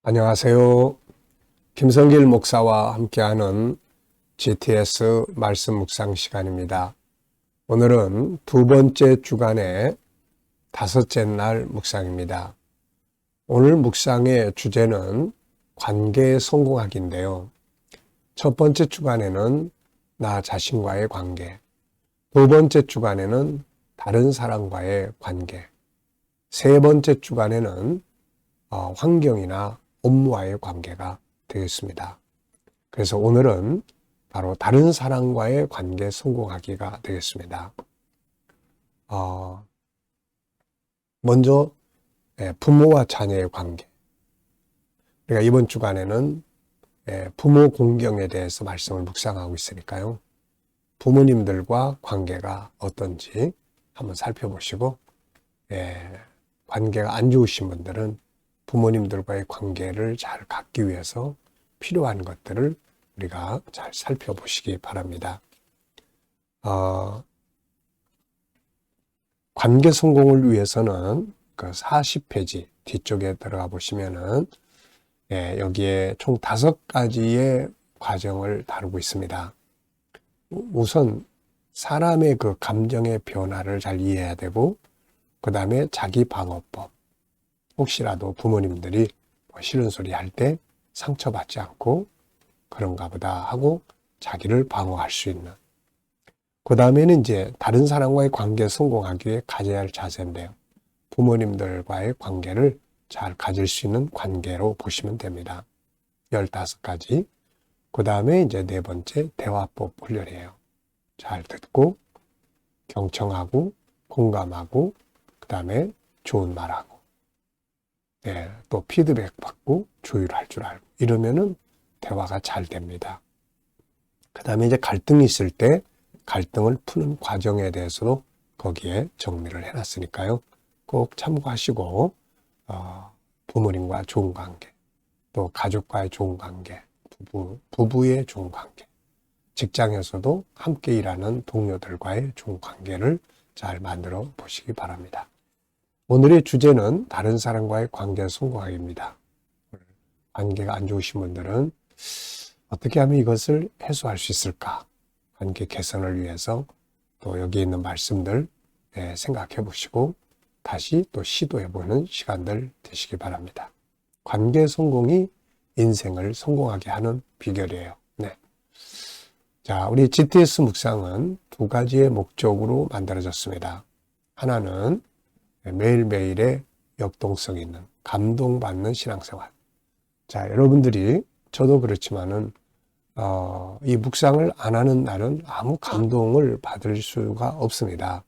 안녕하세요. 김성길 목사와 함께하는 GTS 말씀 묵상 시간입니다. 오늘은 두 번째 주간의 다섯째 날 묵상입니다. 오늘 묵상의 주제는 관계에 성공하기인데요. 첫 번째 주간에는 나 자신과의 관계, 두 번째 주간에는 다른 사람과의 관계, 세 번째 주간에는 환경이나 업무와의 관계가 되겠습니다. 그래서 오늘은 바로 다른 사람과의 관계 성공하기가 되겠습니다. 먼저 부모와 자녀의 관계. 우리가 이번 주간에는 부모 공경에 대해서 말씀을 묵상하고 있으니까요. 부모님들과 관계가 어떤지 한번 살펴보시고 관계가 안 좋으신 분들은 부모님들과의 관계를 잘 갖기 위해서 필요한 것들을 우리가 잘 살펴보시기 바랍니다. 관계 성공을 위해서는 그 40페이지 뒤쪽에 들어가 보시면은 여기에 총 5가지의 과정을 다루고 있습니다. 우선 사람의 그 감정의 변화를 잘 이해해야 되고, 그 다음에 자기 방어법. 혹시라도 부모님들이 싫은 소리 할 때 상처받지 않고 그런가 보다 하고 자기를 방어할 수 있는. 그 다음에는 이제 다른 사람과의 관계 성공하기 위해 가져야 할 자세인데요. 부모님들과의 관계를 잘 가질 수 있는 관계로 보시면 됩니다. 15가지. 그 다음에 이제 네 번째 대화법 훈련이에요. 잘 듣고 경청하고 공감하고 그 다음에 좋은 말하고 또 피드백 받고 조율할 줄 알고 이러면은 대화가 잘 됩니다. 그 다음에 이제 갈등이 있을 때 갈등을 푸는 과정에 대해서도 거기에 정리를 해놨으니까요. 꼭 참고하시고 부모님과 좋은 관계, 또 가족과의 좋은 관계, 부부의 좋은 관계, 직장에서도 함께 일하는 동료들과의 좋은 관계를 잘 만들어 보시기 바랍니다. 오늘의 주제는 다른 사람과의 관계 성공하기입니다. 관계가 안 좋으신 분들은 어떻게 하면 이것을 해소할 수 있을까? 관계 개선을 위해서 또 여기 있는 말씀들 생각해 보시고 다시 또 시도해 보는 시간들 되시기 바랍니다. 관계 성공이 인생을 성공하게 하는 비결이에요. 자, 우리 GTS 묵상은 2가지의 목적으로 만들어졌습니다. 하나는 매일매일의 역동성 있는 감동받는 신앙생활. 자, 여러분들이 저도 그렇지만은 이 묵상을 안 하는 날은 아무 감동을 받을 수가 없습니다.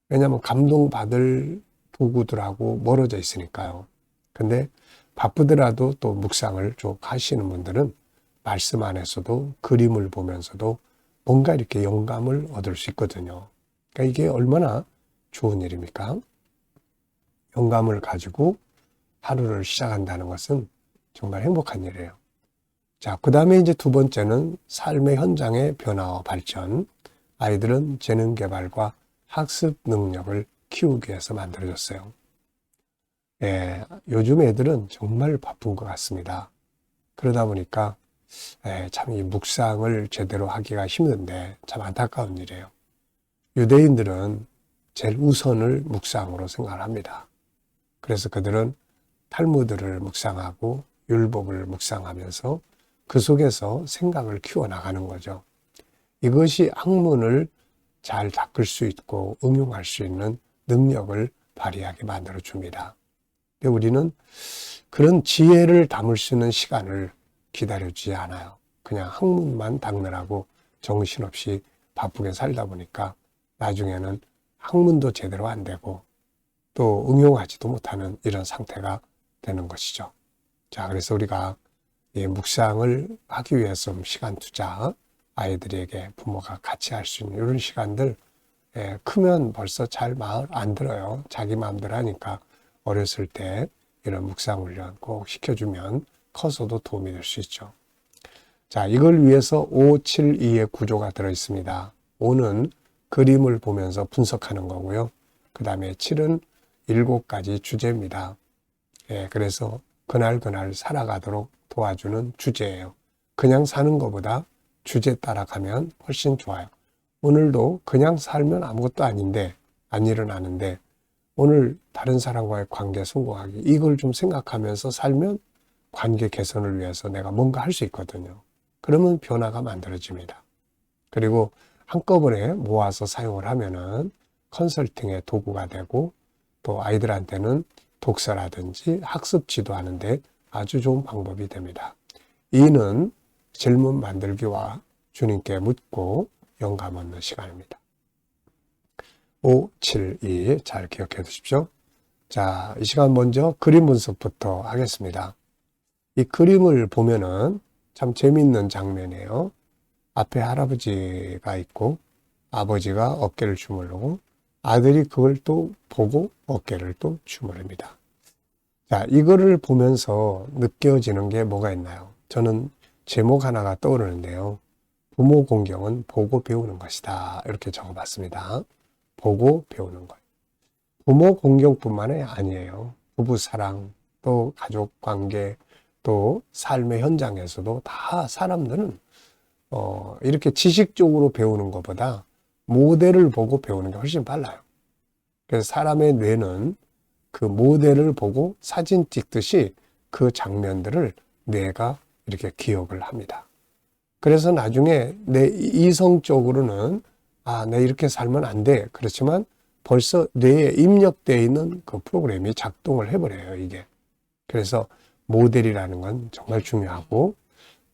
왜냐하면 감동받을 도구들하고 멀어져 있으니까요. 근데 바쁘더라도 또 묵상을 쭉 하시는 분들은 말씀 안에서도 그림을 보면서도 뭔가 이렇게 영감을 얻을 수 있거든요. 그러니까 이게 얼마나 좋은 일입니까? 영감을 가지고 하루를 시작한다는 것은 정말 행복한 일이에요. 자, 그 다음에 이제 두 번째는 삶의 현장의 변화와 발전. 아이들은 재능 개발과 학습 능력을 키우기 위해서 만들어졌어요. 요즘 애들은 정말 바쁜 것 같습니다. 그러다 보니까 참 이 묵상을 제대로 하기가 힘든데 참 안타까운 일이에요. 유대인들은 제일 우선을 묵상으로 생각을 합니다. 그래서 그들은 탈무드를 묵상하고 율법을 묵상하면서 그 속에서 생각을 키워나가는 거죠. 이것이 학문을 잘 닦을 수 있고 응용할 수 있는 능력을 발휘하게 만들어줍니다. 근데 우리는 그런 지혜를 담을 수 있는 시간을 기다려주지 않아요. 그냥 학문만 닦느라고 정신없이 바쁘게 살다 보니까 나중에는 학문도 제대로 안 되고 또 응용하지도 못하는 이런 상태가 되는 것이죠. 자, 그래서 우리가 이 묵상을 하기 위해서 시간 투자, 아이들에게 부모가 같이 할 수 있는 이런 시간들, 크면 벌써 잘 마음 안 들어요. 자기 마음대로 하니까 어렸을 때 이런 묵상 훈련 꼭 시켜주면 커서도 도움이 될 수 있죠. 자, 이걸 위해서 5, 7, 2의 구조가 들어있습니다. 5는 그림을 보면서 분석하는 거고요. 그 다음에 7은 7가지 주제입니다. 그래서 그날그날 살아가도록 도와주는 주제예요. 그냥 사는 것보다 주제 따라가면 훨씬 좋아요. 오늘도 그냥 살면 아무것도 아닌데, 안 일어나는데, 오늘 다른 사람과의 관계 성공하기, 이걸 좀 생각하면서 살면 관계 개선을 위해서 내가 뭔가 할 수 있거든요. 그러면 변화가 만들어집니다. 그리고 한꺼번에 모아서 사용을 하면은 컨설팅의 도구가 되고, 또 아이들한테는 독서라든지 학습 지도하는데 아주 좋은 방법이 됩니다. 이는 질문 만들기와 주님께 묻고 영감 얻는 시간입니다. 5, 7, 2 잘 기억해 두십시오. 자, 이 시간 먼저 그림 분석부터 하겠습니다. 이 그림을 보면은 참 재미있는 장면이에요. 앞에 할아버지가 있고 아버지가 어깨를 주물르고 아들이 그걸 또 보고 어깨를 또 주무릅니다. 자, 이거를 보면서 느껴지는 게 뭐가 있나요? 저는 제목 하나가 떠오르는데요. 부모 공경은 보고 배우는 것이다. 이렇게 적어봤습니다. 보고 배우는 것. 부모 공경뿐만이 아니에요. 부부 사랑, 또 가족 관계, 또 삶의 현장에서도 다 사람들은 이렇게 지식적으로 배우는 것보다 모델을 보고 배우는 게 훨씬 빨라요. 그래서 사람의 뇌는 그 모델을 보고 사진 찍듯이 그 장면들을 뇌가 이렇게 기억을 합니다. 그래서 나중에 내 이성적으로는 내 이렇게 살면 안 돼. 그렇지만 벌써 뇌에 입력되어 있는 그 프로그램이 작동을 해버려요, 이게. 그래서 모델이라는 건 정말 중요하고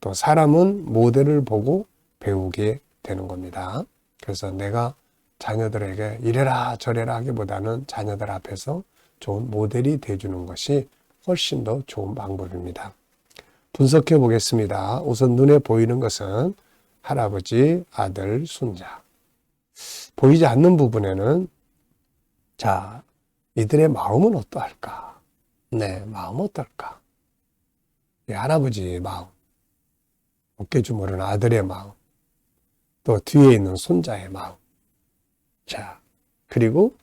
또 사람은 모델을 보고 배우게 되는 겁니다. 그래서 내가 자녀들에게 이래라 저래라 하기보다는 자녀들 앞에서 좋은 모델이 돼주는 것이 훨씬 더 좋은 방법입니다. 분석해 보겠습니다. 우선 눈에 보이는 것은 할아버지, 아들, 손자. 보이지 않는 부분에는 자, 이들의 마음은 어떠할까? 네, 마음은 어떨까? 이 할아버지의 마음, 어깨 주무른 아들의 마음, 또 뒤에 있는 손자의 마음. 자, 그리고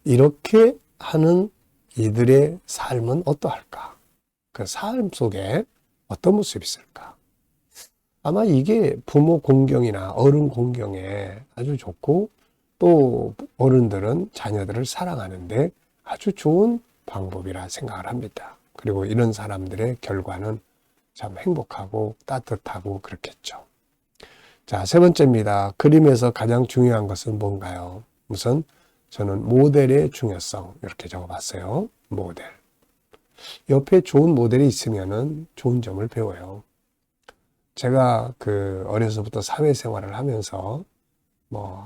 이렇게 하는 이들의 삶은 어떠할까? 그 삶 속에 어떤 모습이 있을까? 아마 이게 부모 공경이나 어른 공경에 아주 좋고 또 어른들은 자녀들을 사랑하는데 아주 좋은 방법이라 생각을 합니다. 그리고 이런 사람들의 결과는 참 행복하고 따뜻하고 그렇겠죠. 자, 세 번째입니다. 그림에서 가장 중요한 것은 뭔가요? 우선 저는 모델의 중요성 이렇게 적어봤어요. 모델. 옆에 좋은 모델이 있으면은 좋은 점을 배워요. 제가 어려서부터 사회생활을 하면서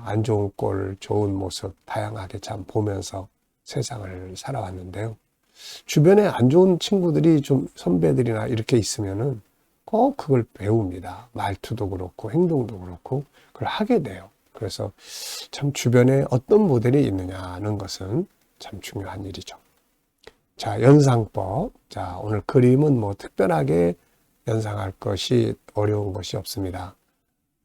안 좋은 꼴, 좋은 모습 다양하게 참 보면서 세상을 살아왔는데요. 주변에 안 좋은 친구들이 좀 선배들이나 이렇게 있으면은 꼭 그걸 배웁니다. 말투도 그렇고 행동도 그렇고 그걸 하게 돼요. 그래서 참 주변에 어떤 모델이 있느냐는 것은 참 중요한 일이죠. 자, 연상법. 자, 오늘 그림은 특별하게 연상할 것이 어려운 것이 없습니다.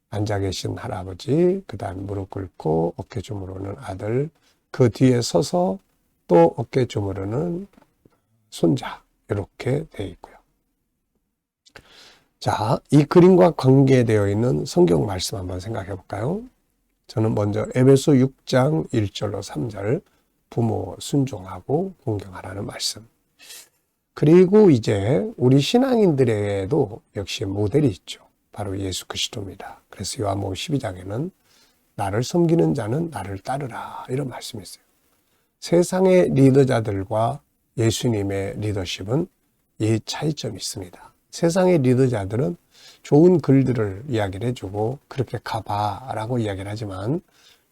앉아 계신 할아버지, 그 다음 무릎 꿇고 어깨 주무르는 아들, 그 뒤에 서서 또 어깨 주무르는 손자, 이렇게 되어 있고요. 자, 이 그림과 관계되어 있는 성경 말씀 한번 생각해 볼까요? 저는 먼저 에베소 6장 1절로 3절 부모 순종하고 공경하라는 말씀. 그리고 이제 우리 신앙인들에게도 역시 모델이 있죠. 바로 예수 그리스도입니다. 그래서 요한복음 12장에는 나를 섬기는 자는 나를 따르라 이런 말씀이 있어요. 세상의 리더자들과 예수님의 리더십은 이 차이점이 있습니다. 세상의 리더자들은 좋은 글들을 이야기를 해주고 그렇게 가봐라고 이야기를 하지만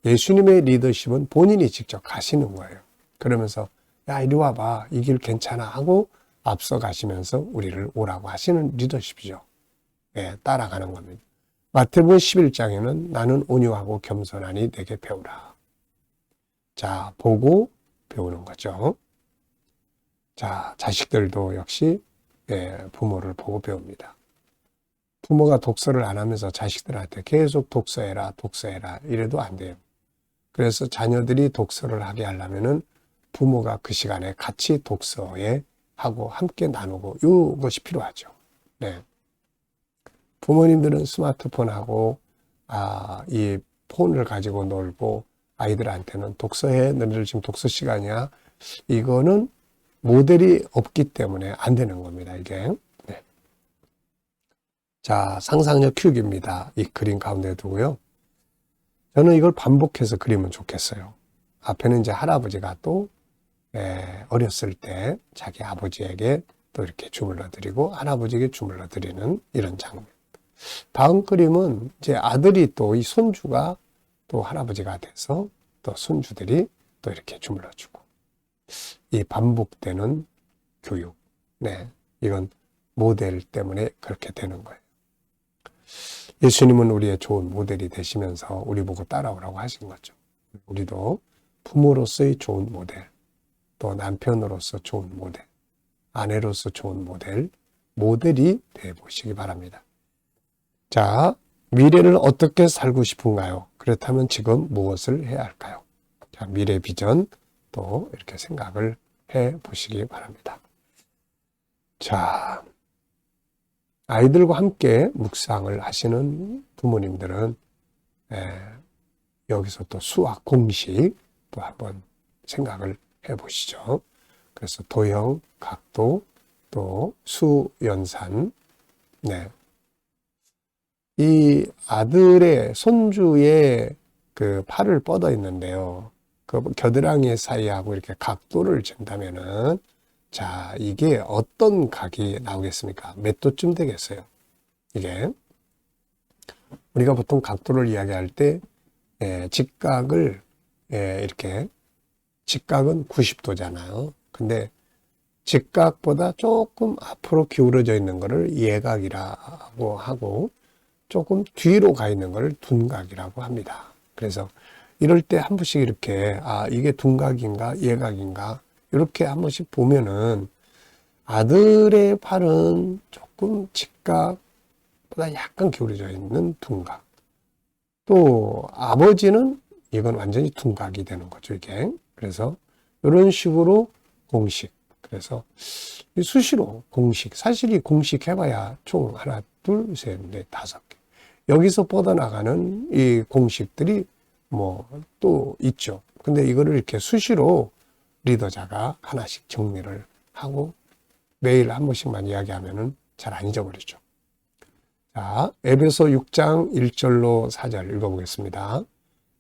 예수님의 리더십은 본인이 직접 가시는 거예요. 그러면서 야 이리 와봐 이 길 괜찮아 하고 앞서 가시면서 우리를 오라고 하시는 리더십이죠. 네, 따라가는 겁니다. 마태복음 11장에는 나는 온유하고 겸손하니 내게 배우라. 자, 보고 배우는 거죠. 자, 자식들도 역시 부모를 보고 배웁니다. 부모가 독서를 안 하면서 자식들한테 계속 독서해라, 독서해라 이래도 안 돼요. 그래서 자녀들이 독서를 하게 하려면은 부모가 그 시간에 같이 독서에 하고 함께 나누고 이것이 필요하죠. 네. 부모님들은 스마트폰하고 이 폰을 가지고 놀고 아이들한테는 독서해. 너희들 지금 독서 시간이야. 이거는 모델이 없기 때문에 안 되는 겁니다. 이게. 네. 자, 상상력 키우기입니다. 이 그림 가운데 두고요. 저는 이걸 반복해서 그리면 좋겠어요. 앞에는 이제 할아버지가 또 어렸을 때 자기 아버지에게 또 이렇게 주물러 드리고 할아버지에게 주물러 드리는 이런 장면. 다음 그림은 이제 아들이 또 이 손주가 또 할아버지가 돼서 또 손주들이 또 이렇게 주물러 주고. 이 반복되는 교육. 네. 이건 모델 때문에 그렇게 되는 거예요. 예수님은 우리의 좋은 모델이 되시면서 우리 보고 따라오라고 하신 거죠. 우리도 부모로서의 좋은 모델, 또 남편으로서 좋은 모델, 아내로서 좋은 모델이 되어 보시기 바랍니다. 자, 미래를 어떻게 살고 싶은가요? 그렇다면 지금 무엇을 해야 할까요? 자, 미래 비전 또 이렇게 생각을 해 보시기 바랍니다. 자, 아이들과 함께 묵상을 하시는 부모님들은 여기서 또 수학 공식 또 한번 생각을 해 보시죠. 그래서 도형, 각도, 또 수연산. 네. 이 아들의 손주의 그 팔을 뻗어 있는데요. 그 겨드랑이 사이하고 이렇게 각도를 재다면은 자, 이게 어떤 각이 나오겠습니까? 몇 도쯤 되겠어요? 이게 우리가 보통 각도를 이야기할 때 직각을 이렇게 직각은 90도잖아요. 근데 직각보다 조금 앞으로 기울어져 있는 것을 예각이라고 하고 조금 뒤로 가 있는 걸 둔각이라고 합니다. 그래서 이럴 때 한 번씩 이렇게 이게 둔각인가 예각인가 이렇게 한 번씩 보면은 아들의 팔은 조금 직각보다 약간 기울어져 있는 둔각. 또 아버지는 이건 완전히 둔각이 되는 거죠, 이게. 그래서 이런 식으로 공식. 그래서 수시로 공식. 사실 이 공식 해봐야 총 하나, 둘, 셋, 넷, 다섯 개. 여기서 뻗어나가는 이 공식들이 뭐 또 있죠. 근데 이거를 이렇게 수시로 리더자가 하나씩 정리를 하고 매일 한 번씩만 이야기하면은 잘 안 잊어버리죠. 자, 에베소 6장 1절로 4절 읽어보겠습니다.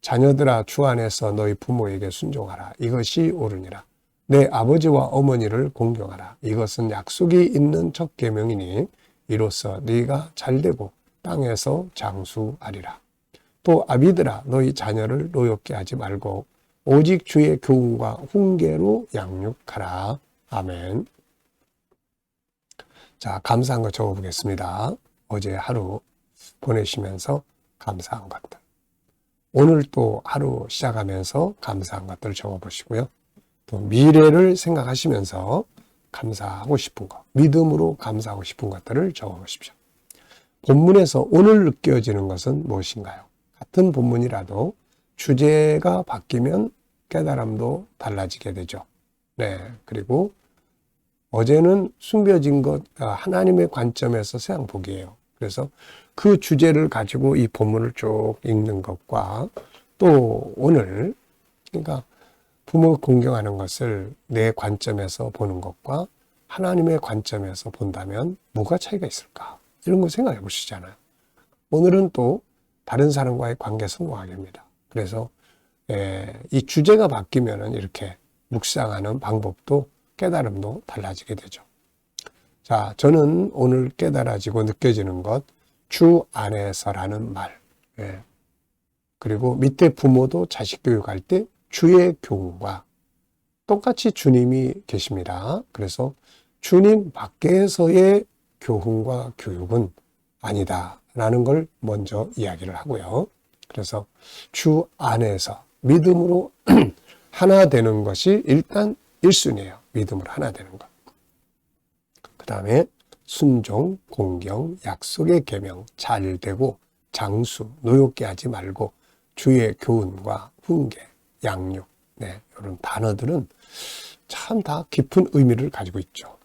자녀들아 주 안에서 너희 부모에게 순종하라. 이것이 옳으니라. 내 아버지와 어머니를 공경하라. 이것은 약속이 있는 첫 계명이니 이로써 네가 잘되고 땅에서 장수하리라. 또 아비들아 너희 자녀를 노엽게 하지 말고 오직 주의 교훈과 훈계로 양육하라. 아멘. 자, 감사한 거 적어보겠습니다. 어제 하루 보내시면서 감사한 것들. 오늘 또 하루 시작하면서 감사한 것들을 적어보시고요. 또 미래를 생각하시면서 감사하고 싶은 것, 믿음으로 감사하고 싶은 것들을 적어보십시오. 본문에서 오늘 느껴지는 것은 무엇인가요? 같은 본문이라도 주제가 바뀌면 깨달음도 달라지게 되죠. 네. 그리고 어제는 숨겨진 것, 하나님의 관점에서 세상 보기예요. 그래서 그 주제를 가지고 이 본문을 쭉 읽는 것과 또 오늘, 그러니까 부모 공경하는 것을 내 관점에서 보는 것과 하나님의 관점에서 본다면 뭐가 차이가 있을까? 이런 거 생각해 보시잖아요. 오늘은 또 다른 사람과의 관계 성공하기입니다. 그래서 이 주제가 바뀌면은 이렇게 묵상하는 방법도 깨달음도 달라지게 되죠. 자, 저는 오늘 깨달아지고 느껴지는 것, 주 안에서라는 말. 그리고 밑에 부모도 자식 교육할 때 주의 교훈과 똑같이 주님이 계십니다. 그래서 주님 밖에서의 교훈과 교육은 아니다라는 걸 먼저 이야기를 하고요. 그래서 주 안에서 믿음으로 하나 되는 것이 일단 1순위예요. 믿음으로 하나 되는 것. 그 다음에 순종, 공경, 약속의 계명, 잘되고 장수, 노엽게 하지 말고 주의 교훈과 훈계, 양육, 이런 단어들은 참 다 깊은 의미를 가지고 있죠.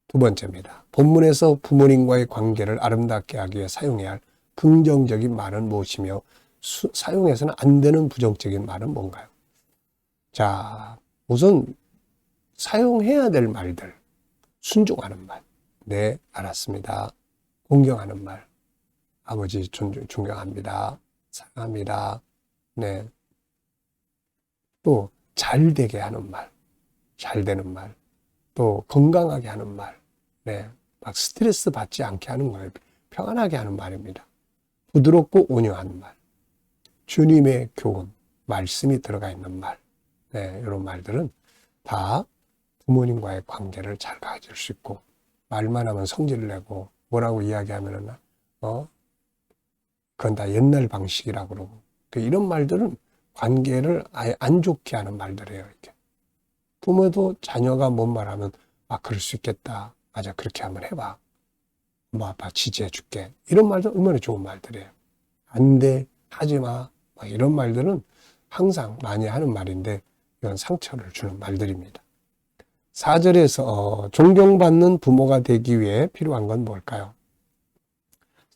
두 번째입니다. 본문에서 부모님과의 관계를 아름답게 하기 위해 사용해야 할 긍정적인 말은 무엇이며 사용해서는 안 되는 부정적인 말은 뭔가요? 자, 우선 사용해야 될 말들, 순종하는 말. 네, 알았습니다. 공경하는 말. 아버지 존경합니다. 사랑합니다. 네. 또 잘 되게 하는 말. 잘 되는 말. 또 건강하게 하는 말. 네. 막 스트레스 받지 않게 하는 거예요. 평안하게 하는 말입니다. 부드럽고 온유한 말. 주님의 교훈, 말씀이 들어가 있는 말. 네, 이런 말들은 다 부모님과의 관계를 잘 가질 수 있고, 말만 하면 성질을 내고 뭐라고 이야기하면은 그건 다 옛날 방식이라고 그러고, 이런 말들은 관계를 아예 안 좋게 하는 말들이에요. 이렇게 부모도 자녀가 뭔 말하면 그럴 수 있겠다. 맞아, 그렇게 한번 해봐. 엄마 아빠 지지해 줄게. 이런 말들 얼마나 좋은 말들이에요. 안 돼, 하지 마. 이런 말들은 항상 많이 하는 말인데 이건 상처를 주는 말들입니다. 4절에서 존경받는 부모가 되기 위해 필요한 건 뭘까요?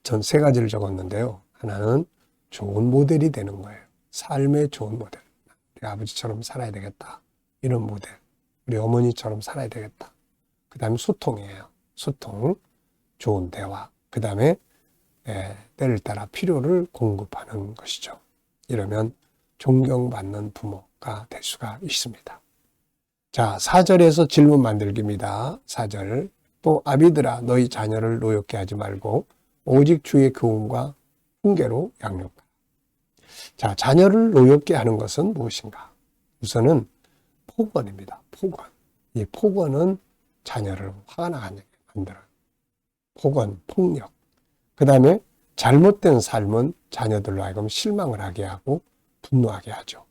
전 3가지를 적었는데요. 하나는 좋은 모델이 되는 거예요. 삶의 좋은 모델. 우리 아버지처럼 살아야 되겠다. 이런 모델. 우리 어머니처럼 살아야 되겠다. 그 다음에 소통이에요. 소통, 좋은 대화. 그 다음에 때를 따라 필요를 공급하는 것이죠. 이러면 존경받는 부모가 될 수가 있습니다. 자, 4절에서 질문 만들기입니다. 4절. 또 아비들아 너희 자녀를 노엽게 하지 말고 오직 주의 교훈과 훈계로 양육하라. 자, 자녀를 노엽게 하는 것은 무엇인가? 우선은 폭언입니다. 폭언. 이 폭언은 자녀를 화가 나게 만들어요. 폭언, 폭력. 그 다음에 잘못된 삶은 자녀들로 하여금 실망을 하게 하고 분노하게 하죠.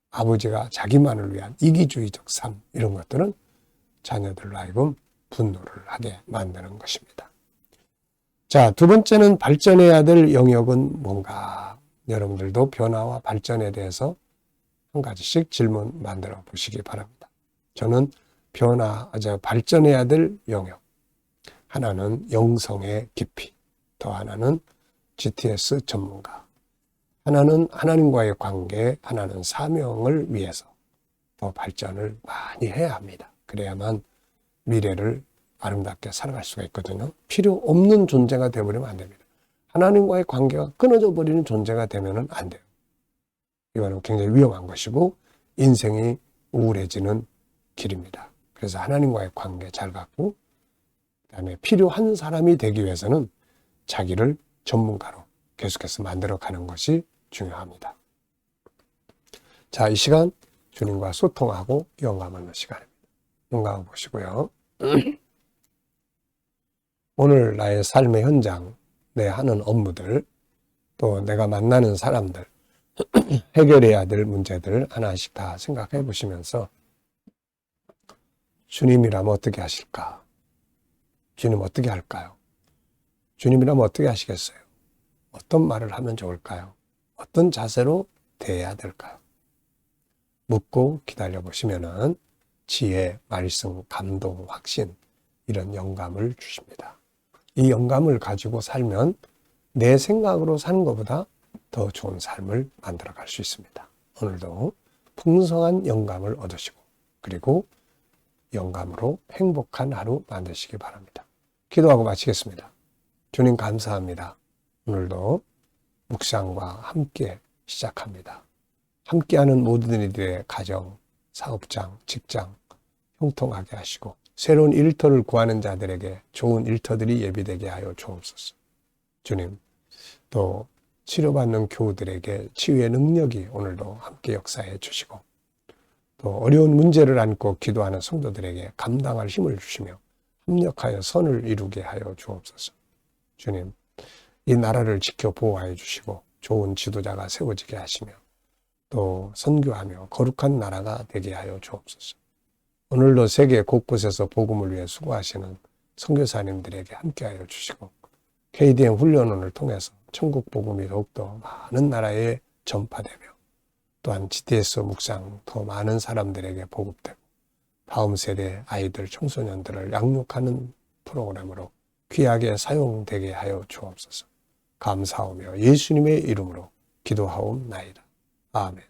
아버지가 자기만을 위한 이기주의적 삶, 이런 것들은 자녀들로 하여금 분노를 하게 만드는 것입니다. 자, 두 번째는 발전해야 될 영역은 뭔가? 여러분들도 변화와 발전에 대해서 한 가지씩 질문 만들어 보시기 바랍니다. 저는 발전해야 될 영역. 하나는 영성의 깊이, 또 하나는 GTS 전문가, 하나는 하나님과의 관계, 하나는 사명을 위해서 더 발전을 많이 해야 합니다. 그래야만 미래를 아름답게 살아갈 수가 있거든요. 필요 없는 존재가 되어버리면 안 됩니다. 하나님과의 관계가 끊어져 버리는 존재가 되면 안 돼요. 이거는 굉장히 위험한 것이고 인생이 우울해지는 길입니다. 그래서 하나님과의 관계 잘 갖고 그다음에 필요한 사람이 되기 위해서는 자기를 전문가로 계속해서 만들어가는 것이 중요합니다. 자, 이 시간 주님과 소통하고 영감하는 시간입니다. 영감해 보시고요. 오늘 나의 삶의 현장, 내 하는 업무들, 또 내가 만나는 사람들, 해결해야 될 문제들 하나씩 다 생각해 보시면서 주님이라면 어떻게 하실까? 주님 어떻게 할까요? 주님이라면 어떻게 하시겠어요? 어떤 말을 하면 좋을까요? 어떤 자세로 대해야 될까요? 묻고 기다려 보시면은 지혜, 말씀, 감동, 확신 이런 영감을 주십니다. 이 영감을 가지고 살면 내 생각으로 사는 것보다 더 좋은 삶을 만들어 갈 수 있습니다. 오늘도 풍성한 영감을 얻으시고 그리고 영감으로 행복한 하루 만드시기 바랍니다. 기도하고 마치겠습니다. 주님 감사합니다. 오늘도 묵상과 함께 시작합니다. 함께하는 모든 이들의 가정, 사업장, 직장 형통하게 하시고 새로운 일터를 구하는 자들에게 좋은 일터들이 예비되게 하여 주옵소서. 주님, 또 치료받는 교우들에게 치유의 능력이 오늘도 함께 역사해 주시고 또 어려운 문제를 안고 기도하는 성도들에게 감당할 힘을 주시며 협력하여 선을 이루게 하여 주옵소서. 주님, 이 나라를 지켜 보호하여 주시고 좋은 지도자가 세워지게 하시며 또 선교하며 거룩한 나라가 되게 하여 주옵소서. 오늘도 세계 곳곳에서 복음을 위해 수고하시는 선교사님들에게 함께하여 주시고 KDM 훈련원을 통해서 천국 복음이 더욱더 많은 나라에 전파되며 또한 GTS 묵상 더 많은 사람들에게 보급되고 다음 세대 아이들, 청소년들을 양육하는 프로그램으로 귀하게 사용되게 하여 주옵소서. 감사하며 예수님의 이름으로 기도하옵나이다. 아멘.